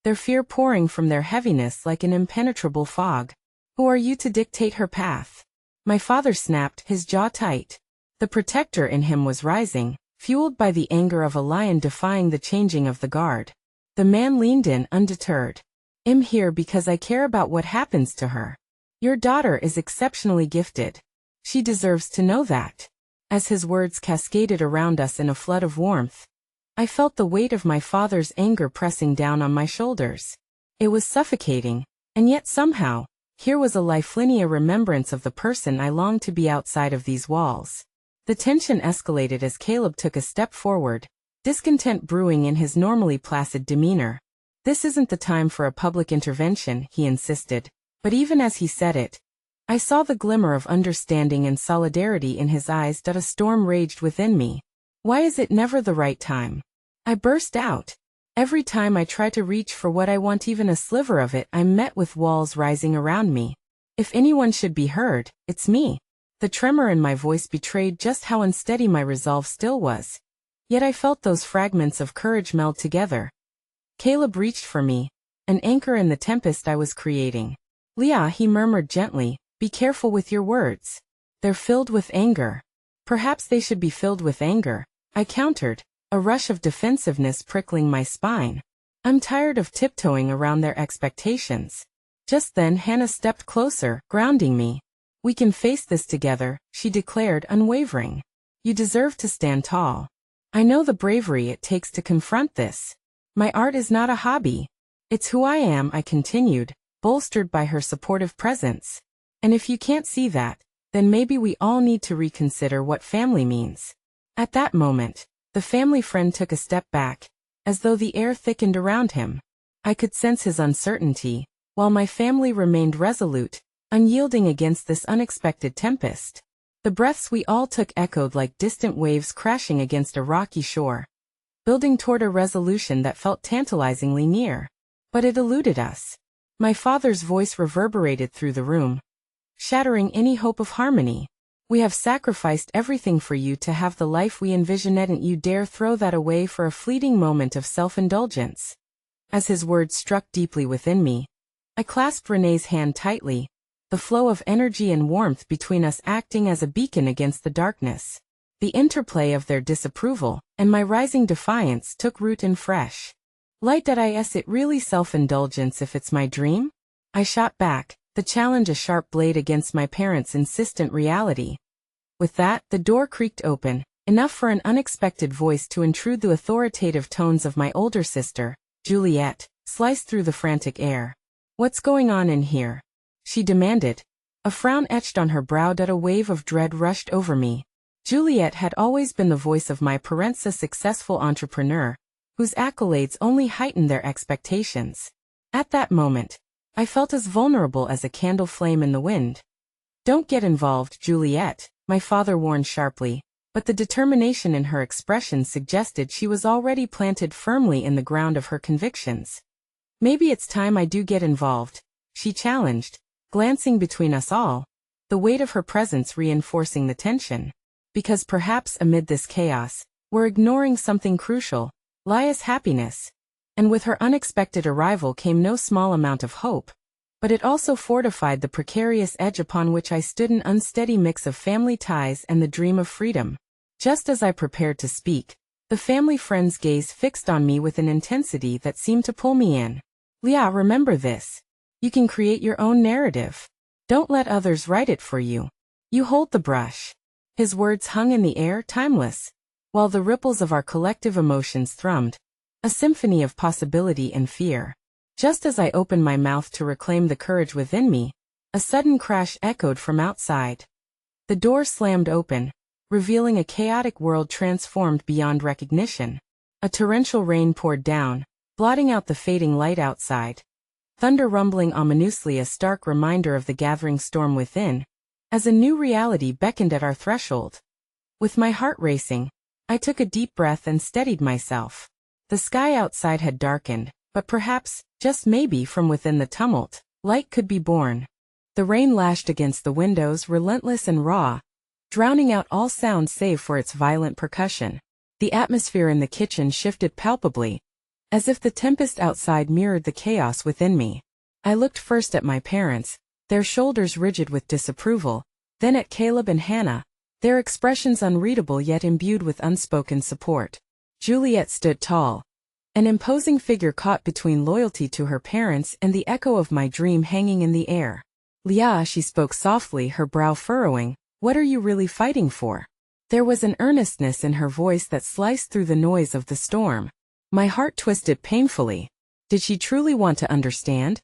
their fear pouring from their heaviness like an impenetrable fog. "Who are you to dictate her path?" my father snapped, his jaw tight. The protector in him was rising, fueled by the anger of a lion defying the changing of the guard. The man leaned in, undeterred. "I'm here because I care about what happens to her. Your daughter is exceptionally gifted. She deserves to know that." As his words cascaded around us in a flood of warmth, I felt the weight of my father's anger pressing down on my shoulders. It was suffocating, and yet somehow, here was a lifeline, a remembrance of the person I longed to be outside of these walls. The tension escalated as Caleb took a step forward, discontent brewing in his normally placid demeanor. "This isn't the time for a public intervention," he insisted, but even as he said it, I saw the glimmer of understanding and solidarity in his eyes. A storm raged within me. "Why is it never the right time?" I burst out. "Every time I try to reach for what I want, even a sliver of it, I'm met with walls rising around me. If anyone should be heard, it's me." The tremor in my voice betrayed just how unsteady my resolve still was. Yet I felt those fragments of courage meld together. Caleb reached for me, an anchor in the tempest I was creating. Leah, he murmured gently, be careful with your words. They're filled with anger. Perhaps they should be filled with anger, I countered, a rush of defensiveness prickling my spine. I'm tired of tiptoeing around their expectations. Just then Hannah stepped closer, grounding me. We can face this together, she declared, unwavering. You deserve to stand tall. I know the bravery it takes to confront this. My art is not a hobby. It's who I am, I continued, bolstered by her supportive presence. And if you can't see that, then maybe we all need to reconsider what family means. At that moment, the family friend took a step back, as though the air thickened around him. I could sense his uncertainty, while my family remained resolute, unyielding against this unexpected tempest. The breaths we all took echoed like distant waves crashing against a rocky shore, building toward a resolution that felt tantalizingly near. But it eluded us. My father's voice reverberated through the room, shattering any hope of harmony. We have sacrificed everything for you to have the life we envision, and you dare throw that away for a fleeting moment of self-indulgence. As his words struck deeply within me, I clasped Renee's hand tightly, the flow of energy and warmth between us acting as a beacon against the darkness. The interplay of their disapproval and my rising defiance took root in fresh light. Is it really self-indulgence if it's my dream? I shot back, the challenge a sharp blade against my parents' insistent reality. With that, the door creaked open, enough for an unexpected voice to intrude. The authoritative tones of my older sister, Juliet, sliced through the frantic air. What's going on in here? She demanded. A frown etched on her brow. A wave of dread rushed over me. Juliet had always been the voice of my parents, a successful entrepreneur, whose accolades only heightened their expectations. At that moment, I felt as vulnerable as a candle flame in the wind. Don't get involved, Juliet, my father warned sharply, but the determination in her expression suggested she was already planted firmly in the ground of her convictions. Maybe it's time I do get involved, she challenged, glancing between us all, the weight of her presence reinforcing the tension. Because perhaps amid this chaos, we're ignoring something crucial, Lia's happiness. And with her unexpected arrival came no small amount of hope. But it also fortified the precarious edge upon which I stood, an unsteady mix of family ties and the dream of freedom. Just as I prepared to speak, the family friend's gaze fixed on me with an intensity that seemed to pull me in. Leah, remember this. You can create your own narrative. Don't let others write it for you. You hold the brush. His words hung in the air, timeless, while the ripples of our collective emotions thrummed, a symphony of possibility and fear. Just as I opened my mouth to reclaim the courage within me, a sudden crash echoed from outside. The door slammed open, revealing a chaotic world transformed beyond recognition. A torrential rain poured down, blotting out the fading light outside. Thunder rumbling ominously, a stark reminder of the gathering storm within, as a new reality beckoned at our threshold. With my heart racing, I took a deep breath and steadied myself. The sky outside had darkened, but perhaps, just maybe from within the tumult, light could be born. The rain lashed against the windows, relentless and raw, drowning out all sounds save for its violent percussion. The atmosphere in the kitchen shifted palpably, as if the tempest outside mirrored the chaos within me. I looked first at my parents, their shoulders rigid with disapproval, then at Caleb and Hannah, their expressions unreadable yet imbued with unspoken support. Juliet stood tall, an imposing figure caught between loyalty to her parents and the echo of my dream hanging in the air. Leah, she spoke softly, her brow furrowing, what are you really fighting for? There was an earnestness in her voice that sliced through the noise of the storm. My heart twisted painfully. Did she truly want to understand?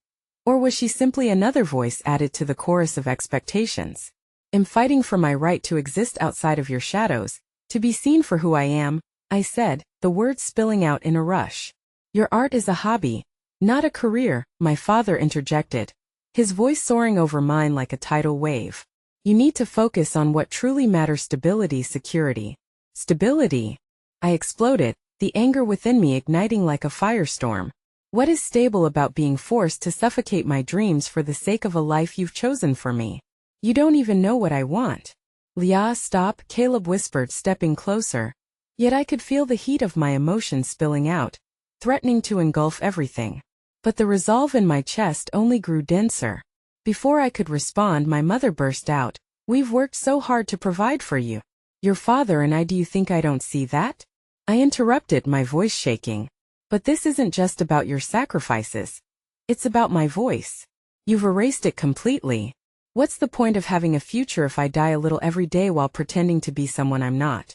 Or was she simply another voice added to the chorus of expectations? I'm fighting for my right to exist outside of your shadows, to be seen for who I am, I said, the words spilling out in a rush. Your art is a hobby, not a career, my father interjected, his voice soaring over mine like a tidal wave. You need to focus on what truly matters: stability, security. Stability? I exploded, the anger within me igniting like a firestorm. What is stable about being forced to suffocate my dreams for the sake of a life you've chosen for me? You don't even know what I want. Leah, stop, Caleb whispered, stepping closer. Yet I could feel the heat of my emotions spilling out, threatening to engulf everything. But the resolve in my chest only grew denser. Before I could respond, my mother burst out, "We've worked so hard to provide for you. Your father and I, do you think I don't see that?" I interrupted, my voice shaking. "But this isn't just about your sacrifices. It's about my voice. You've erased it completely. What's the point of having a future if I die a little every day while pretending to be someone I'm not?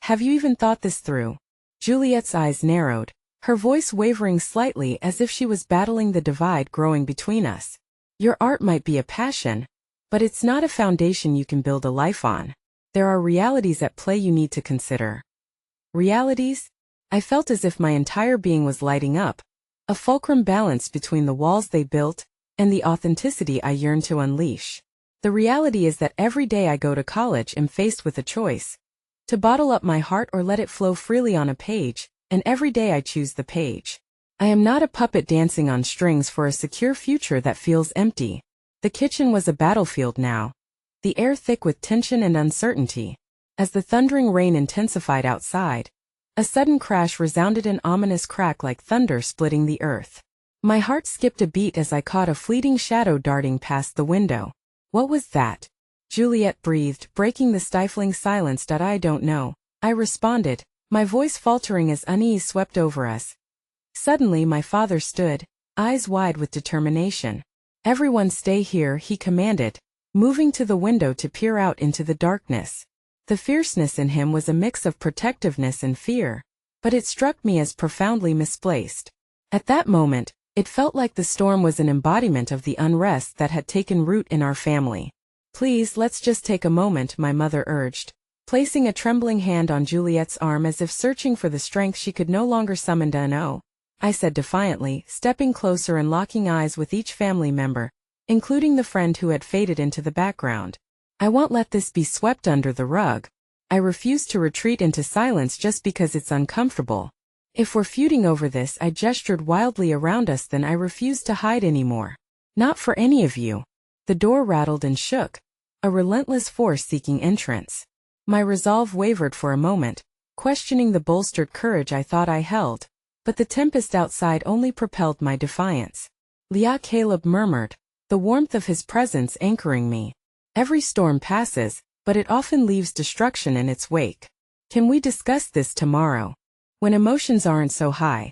Have you even thought this through?" Juliet's eyes narrowed, her voice wavering slightly as if she was battling the divide growing between us. "Your art might be a passion, but it's not a foundation you can build a life on. There are realities at play you need to consider." Realities? I felt as if my entire being was lighting up, a fulcrum balance between the walls they built and the authenticity I yearned to unleash. The reality is that every day I go to college am faced with a choice: to bottle up my heart or let it flow freely on a page, and every day I choose the page. I am not a puppet dancing on strings for a secure future that feels empty. The kitchen was a battlefield now, the air thick with tension and uncertainty. As the thundering rain intensified outside, a sudden crash resounded, an ominous crack like thunder splitting the earth. My heart skipped a beat as I caught a fleeting shadow darting past the window. "What was that?" Juliet breathed, breaking the stifling silence. "I don't know," I responded, my voice faltering as unease swept over us. Suddenly my father stood, eyes wide with determination. "Everyone stay here," he commanded, moving to the window to peer out into the darkness. The fierceness in him was a mix of protectiveness and fear, but it struck me as profoundly misplaced. At that moment, it felt like the storm was an embodiment of the unrest that had taken root in our family. "Please, let's just take a moment," my mother urged, placing a trembling hand on Juliet's arm as if searching for the strength she could no longer summon. "No," I said defiantly, stepping closer and locking eyes with each family member, including the friend who had faded into the background. "I won't let this be swept under the rug. I refuse to retreat into silence just because it's uncomfortable. If we're feuding over this," I gestured wildly around us, "then I refuse to hide anymore. Not for any of you." The door rattled and shook, a relentless force seeking entrance. My resolve wavered for a moment, questioning the bolstered courage I thought I held, but the tempest outside only propelled my defiance. "Leah," Caleb murmured, the warmth of his presence anchoring me. "Every storm passes, but it often leaves destruction in its wake. Can we discuss this tomorrow, when emotions aren't so high?"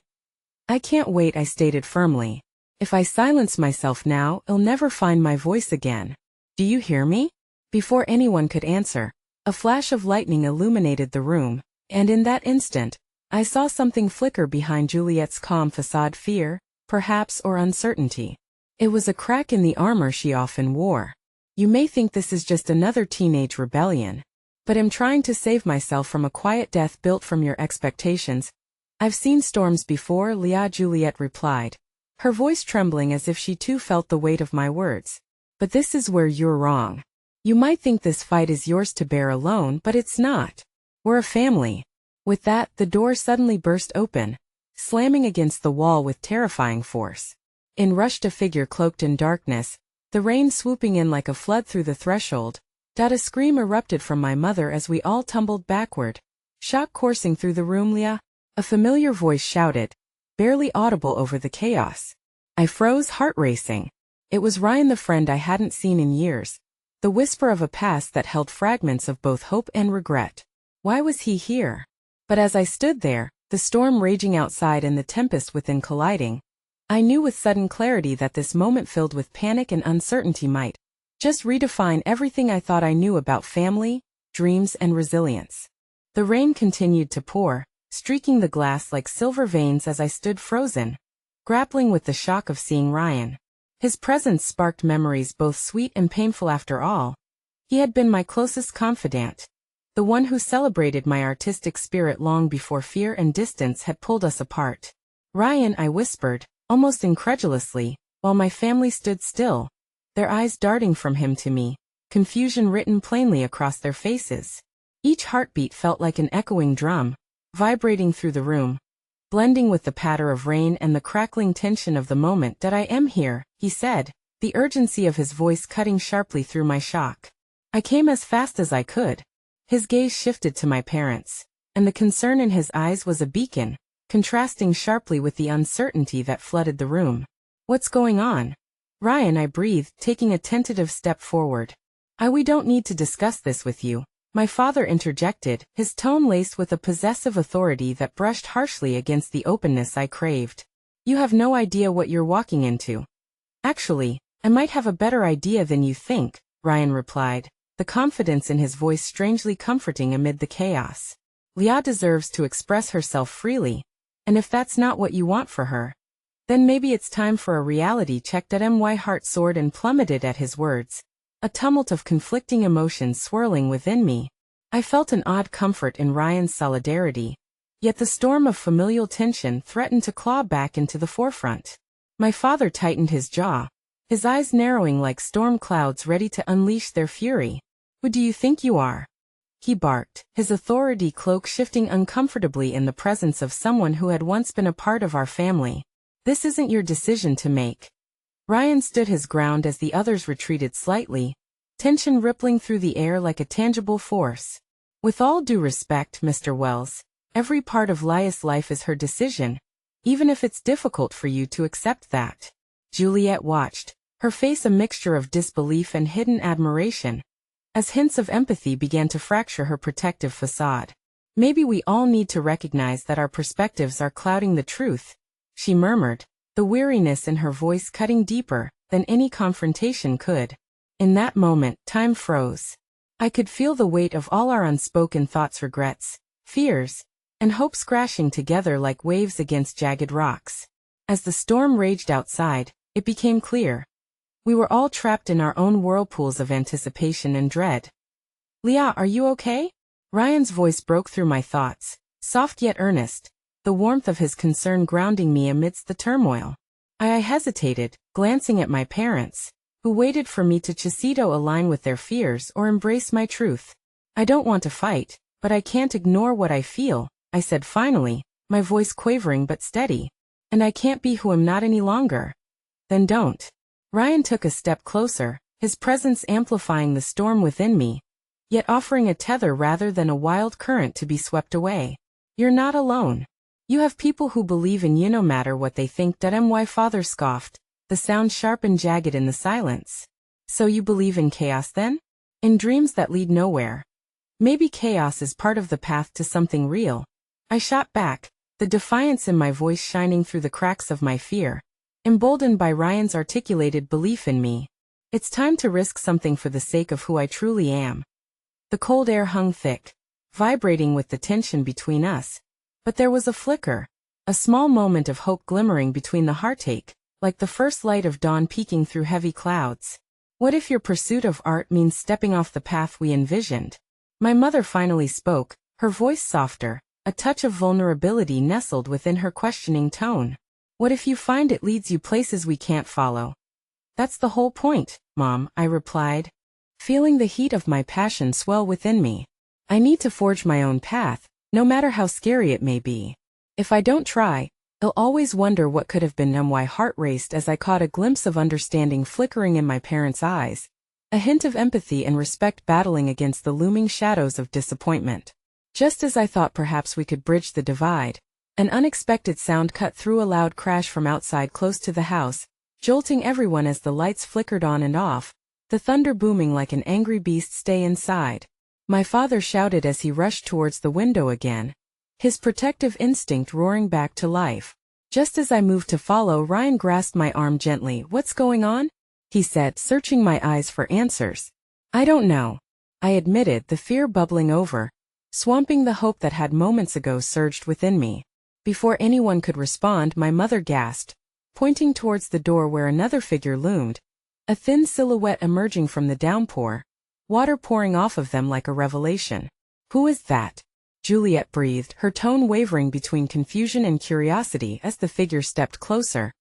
"I can't wait," I stated firmly. "If I silence myself now, I'll never find my voice again. Do you hear me?" Before anyone could answer, a flash of lightning illuminated the room, and in that instant, I saw something flicker behind Juliet's calm facade: fear, perhaps, or uncertainty. It was a crack in the armor she often wore. "You may think this is just another teenage rebellion, but I'm trying to save myself from a quiet death built from your expectations." "I've seen storms before, Leah," Juliet replied, her voice trembling as if she too felt the weight of my words. "But this is where you're wrong. You might think this fight is yours to bear alone, but it's not. We're a family." With that, the door suddenly burst open, slamming against the wall with terrifying force. In rushed a figure cloaked in darkness, the rain swooping in like a flood through the threshold. A scream erupted from my mother as we all tumbled backward, shock coursing through the room. "Leah," a familiar voice shouted, barely audible over the chaos. I froze, heart racing. It was Ryan, the friend I hadn't seen in years, the whisper of a past that held fragments of both hope and regret. Why was he here? But as I stood there, the storm raging outside and the tempest within colliding, I knew with sudden clarity that this moment filled with panic and uncertainty might just redefine everything I thought I knew about family, dreams, and resilience. The rain continued to pour, streaking the glass like silver veins as I stood frozen, grappling with the shock of seeing Ryan. His presence sparked memories both sweet and painful. After all, he had been my closest confidant, the one who celebrated my artistic spirit long before fear and distance had pulled us apart. "Ryan," I whispered, almost incredulously, while my family stood still, their eyes darting from him to me, confusion written plainly across their faces. Each heartbeat felt like an echoing drum, vibrating through the room, blending with the patter of rain and the crackling tension of the moment. "I am here," he said, the urgency of his voice cutting sharply through my shock. "I came as fast as I could." His gaze shifted to my parents, and the concern in his eyes was a beacon, contrasting sharply with the uncertainty that flooded the room. "What's going on?" "Ryan," I breathed, taking a tentative step forward. "We don't need to discuss this with you," my father interjected, his tone laced with a possessive authority that brushed harshly against the openness I craved. "You have no idea what you're walking into." "Actually, I might have a better idea than you think," Ryan replied, the confidence in his voice strangely comforting amid the chaos. "Leah deserves to express herself freely, and if that's not what you want for her, then maybe it's time for a reality check." My heart soared and plummeted at his words, a tumult of conflicting emotions swirling within me. I felt an odd comfort in Ryan's solidarity, yet the storm of familial tension threatened to claw back into the forefront. My father tightened his jaw, his eyes narrowing like storm clouds ready to unleash their fury. "Who do you think you are?" he barked, his authority cloak shifting uncomfortably in the presence of someone who had once been a part of our family. "This isn't your decision to make." Ryan stood his ground as the others retreated slightly, tension rippling through the air like a tangible force. "With all due respect, Mr. Wells, every part of Lia's life is her decision, even if it's difficult for you to accept that." Juliet watched, her face a mixture of disbelief and hidden admiration, as hints of empathy began to fracture her protective facade. "Maybe we all need to recognize that our perspectives are clouding the truth," she murmured, the weariness in her voice cutting deeper than any confrontation could. In that moment, time froze. I could feel the weight of all our unspoken thoughts, regrets, fears, and hopes crashing together like waves against jagged rocks. As the storm raged outside, it became clear. We were all trapped in our own whirlpools of anticipation and dread. "Leah, are you okay?" Ryan's voice broke through my thoughts, soft yet earnest, the warmth of his concern grounding me amidst the turmoil. I hesitated, glancing at my parents, who waited for me to align with their fears or embrace my truth. "I don't want to fight, but I can't ignore what I feel," I said finally, my voice quavering but steady. "And I can't be who I'm not any longer." "Then don't." Ryan took a step closer, his presence amplifying the storm within me, yet offering a tether rather than a wild current to be swept away. "You're not alone. You have people who believe in you no matter what they think." My father scoffed, the sound sharp and jagged in the silence. "So you believe in chaos then? In dreams that lead nowhere?" "Maybe chaos is part of the path to something real." I shot back, the defiance in my voice shining through the cracks of my fear, emboldened by Ryan's articulated belief in me. "It's time to risk something for the sake of who I truly am." The cold air hung thick, vibrating with the tension between us, but there was a flicker, a small moment of hope glimmering between the heartache, like the first light of dawn peeking through heavy clouds. "What if your pursuit of art means stepping off the path we envisioned?" My mother finally spoke, her voice softer, a touch of vulnerability nestled within her questioning tone. "What if you find it leads you places we can't follow?" "That's the whole point, Mom," I replied, feeling the heat of my passion swell within me. "I need to forge my own path, no matter how scary it may be. If I don't try, I'll always wonder what could have been." My heart raced as I caught a glimpse of understanding flickering in my parents' eyes, a hint of empathy and respect battling against the looming shadows of disappointment. Just as I thought perhaps we could bridge the divide, an unexpected sound cut through, a loud crash from outside close to the house, jolting everyone as the lights flickered on and off, the thunder booming like an angry beast. "Stay inside," my father shouted as he rushed towards the window again, his protective instinct roaring back to life. Just as I moved to follow, Ryan grasped my arm gently. "What's going on?" he said, searching my eyes for answers. "I don't know," I admitted, the fear bubbling over, swamping the hope that had moments ago surged within me. Before anyone could respond, my mother gasped, pointing towards the door where another figure loomed, a thin silhouette emerging from the downpour, water pouring off of them like a revelation. "Who is that?" Juliet breathed, her tone wavering between confusion and curiosity as the figure stepped closer.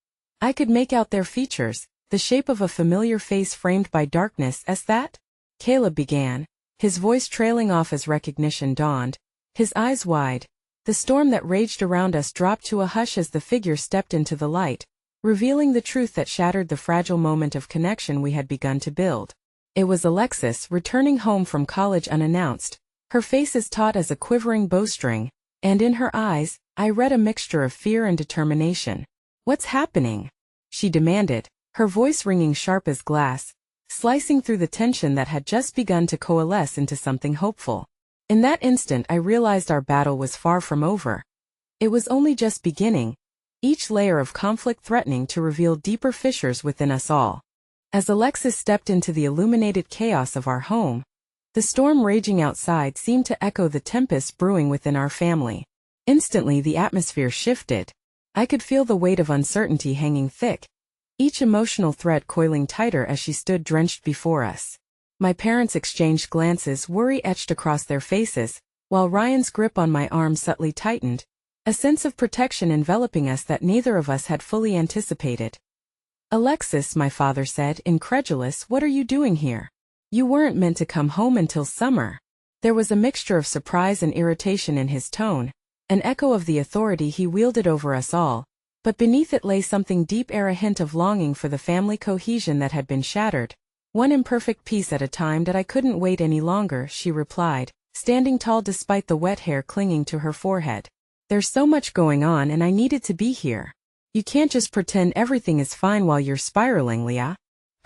I could make out their features, the shape of a familiar face framed by darkness. "As that?" Caleb began, his voice trailing off as recognition dawned, his eyes wide. The storm that raged around us dropped to a hush as the figure stepped into the light, revealing the truth that shattered the fragile moment of connection we had begun to build. It was Alexis, returning home from college unannounced, her face as taut as a quivering bowstring, and in her eyes, I read a mixture of fear and determination. "What's happening?" she demanded, her voice ringing sharp as glass, slicing through the tension that had just begun to coalesce into something hopeful. In that instant I realized our battle was far from over. It was only just beginning, each layer of conflict threatening to reveal deeper fissures within us all. As Alexis stepped into the illuminated chaos of our home, the storm raging outside seemed to echo the tempest brewing within our family. Instantly the atmosphere shifted. I could feel the weight of uncertainty hanging thick, each emotional thread coiling tighter as she stood drenched before us. My parents exchanged glances, worry etched across their faces, while Ryan's grip on my arm subtly tightened, a sense of protection enveloping us that neither of us had fully anticipated. "Alexis," my father said, incredulous, "what are you doing here? You weren't meant to come home until summer." There was a mixture of surprise and irritation in his tone, an echo of the authority he wielded over us all, but beneath it lay something deep, a hint of longing for the family cohesion that had been shattered. "One imperfect piece at a time. That I couldn't wait any longer," she replied, standing tall despite the wet hair clinging to her forehead. "There's so much going on and I needed to be here. You can't just pretend everything is fine while you're spiraling, Leah."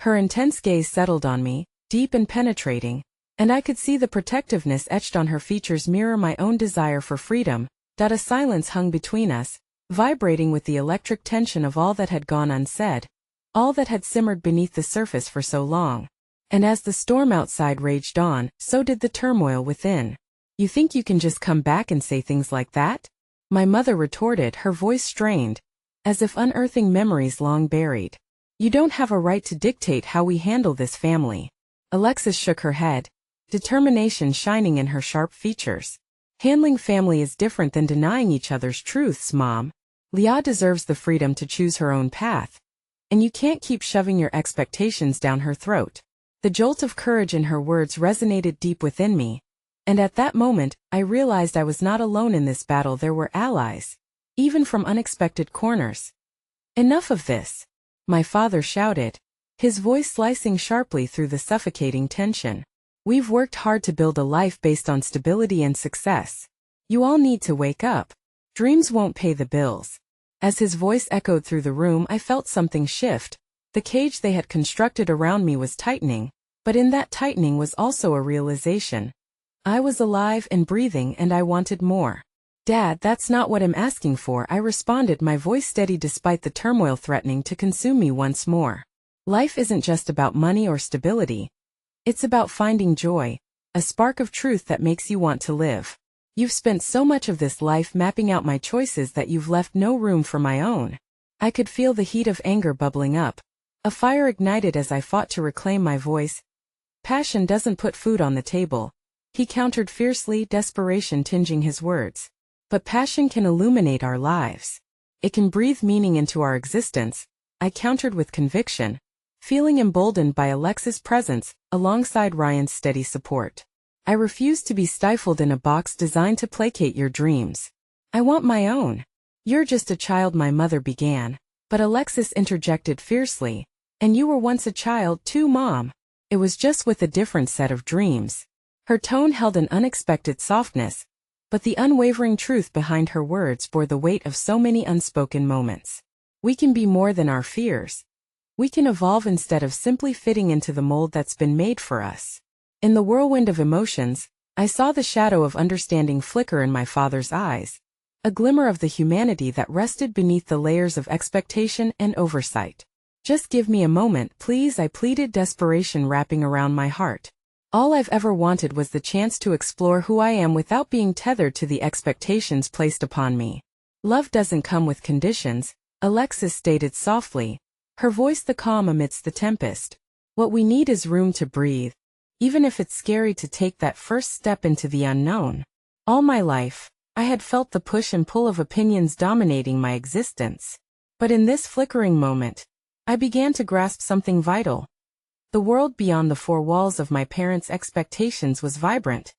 Her intense gaze settled on me, deep and penetrating, and I could see the protectiveness etched on her features mirror my own desire for freedom. A silence hung between us, vibrating with the electric tension of all that had gone unsaid, all that had simmered beneath the surface for so long. And as the storm outside raged on, so did the turmoil within. "You think you can just come back and say things like that?" my mother retorted, her voice strained, as if unearthing memories long buried. "You don't have a right to dictate how we handle this family." Alexis shook her head, determination shining in her sharp features. "Handling family is different than denying each other's truths, Mom. Leah deserves the freedom to choose her own path, and you can't keep shoving your expectations down her throat." The jolt of courage in her words resonated deep within me, and at that moment, I realized I was not alone in this battle. There were allies, even from unexpected corners. "Enough of this," my father shouted, his voice slicing sharply through the suffocating tension. "We've worked hard to build a life based on stability and success. You all need to wake up. Dreams won't pay the bills." As his voice echoed through the room, I felt something shift. The cage they had constructed around me was tightening, but in that tightening was also a realization. I was alive and breathing, and I wanted more. "Dad, that's not what I'm asking for," I responded, my voice steady despite the turmoil threatening to consume me once more. "Life isn't just about money or stability. It's about finding joy, a spark of truth that makes you want to live. You've spent so much of this life mapping out my choices that you've left no room for my own." I could feel the heat of anger bubbling up. A fire ignited as I fought to reclaim my voice. "Passion doesn't put food on the table," he countered fiercely, desperation tinging his words. "But passion can illuminate our lives. It can breathe meaning into our existence," I countered with conviction, feeling emboldened by Alexis' presence, alongside Ryan's steady support. "I refuse to be stifled in a box designed to placate your dreams. I want my own." "You're just a child," my mother began, but Alexis interjected fiercely. "And you were once a child too, Mom. It was just with a different set of dreams." Her tone held an unexpected softness, but the unwavering truth behind her words bore the weight of so many unspoken moments. We can be more than our fears. We can evolve instead of simply fitting into the mold that's been made for us. In the whirlwind of emotions, I saw the shadow of understanding flicker in my father's eyes, a glimmer of the humanity that rested beneath the layers of expectation and oversight. "Just give me a moment, please," I pleaded, desperation wrapping around my heart. All I've ever wanted was the chance to explore who I am without being tethered to the expectations placed upon me. "Love doesn't come with conditions," Alexis stated softly, her voice the calm amidst the tempest. "What we need is room to breathe, even if it's scary to take that first step into the unknown." All my life, I had felt the push and pull of opinions dominating my existence. But in this flickering moment, I began to grasp something vital. The world beyond the four walls of my parents' expectations was vibrant,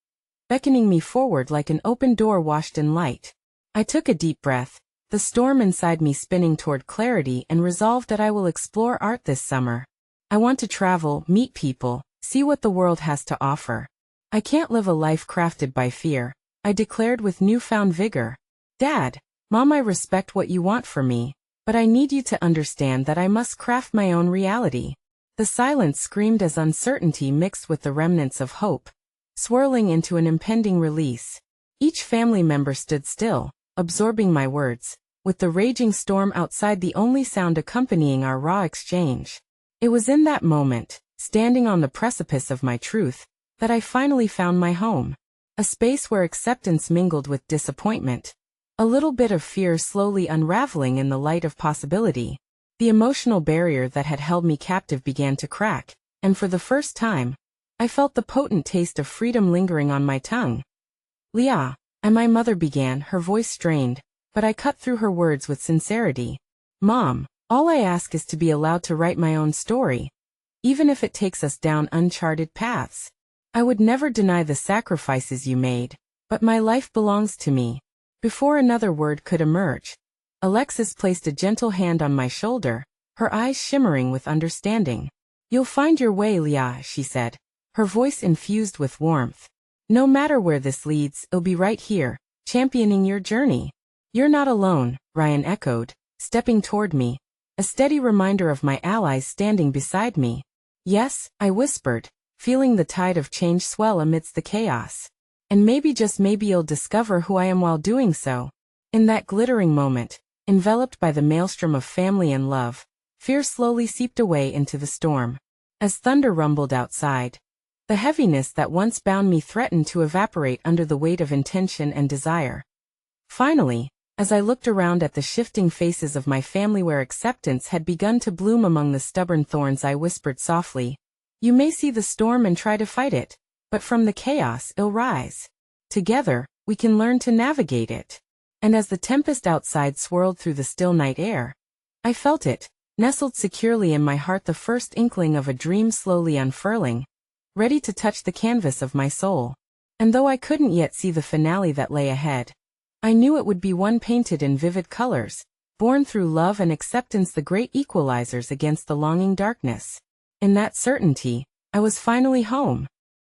beckoning me forward like an open door washed in light. I took a deep breath, the storm inside me spinning toward clarity, and resolved that I will explore art this summer. I want to travel, meet people, see what the world has to offer. I can't live a life crafted by fear, I declared with newfound vigor. "Dad, Mom, I respect what you want for me, but I need you to understand that I must craft my own reality. The silence screamed as uncertainty mixed with the remnants of hope, swirling into an impending release. Each family member stood still, absorbing my words, with the raging storm outside the only sound accompanying our raw exchange. It was in that moment, standing on the precipice of my truth, that I finally found my home. A space where acceptance mingled with disappointment. A little bit of fear slowly unraveling in the light of possibility. The emotional barrier that had held me captive began to crack, and for the first time, I felt the potent taste of freedom lingering on my tongue. Leah, and my mother began, her voice strained, but I cut through her words with sincerity. Mom, all I ask is to be allowed to write my own story, even if it takes us down uncharted paths. I would never deny the sacrifices you made, but my life belongs to me. Before another word could emerge, Alexis placed a gentle hand on my shoulder, her eyes shimmering with understanding. You'll find your way, Leah, she said, her voice infused with warmth. No matter where this leads, I'll be right here, championing your journey. You're not alone, Ryan echoed, stepping toward me, a steady reminder of my allies standing beside me. Yes, I whispered, feeling the tide of change swell amidst the chaos. And maybe, just maybe, you'll discover who I am while doing so. In that glittering moment, enveloped by the maelstrom of family and love, fear slowly seeped away into the storm. As thunder rumbled outside, the heaviness that once bound me threatened to evaporate under the weight of intention and desire. Finally, as I looked around at the shifting faces of my family where acceptance had begun to bloom among the stubborn thorns, I whispered softly, you may see the storm and try to fight it, but from the chaos it'll rise. Together, we can learn to navigate it. And as the tempest outside swirled through the still night air, I felt it, nestled securely in my heart, the first inkling of a dream slowly unfurling, ready to touch the canvas of my soul. And though I couldn't yet see the finale that lay ahead, I knew it would be one painted in vivid colors, born through love and acceptance, the great equalizers against the longing darkness. In that certainty, I was finally home.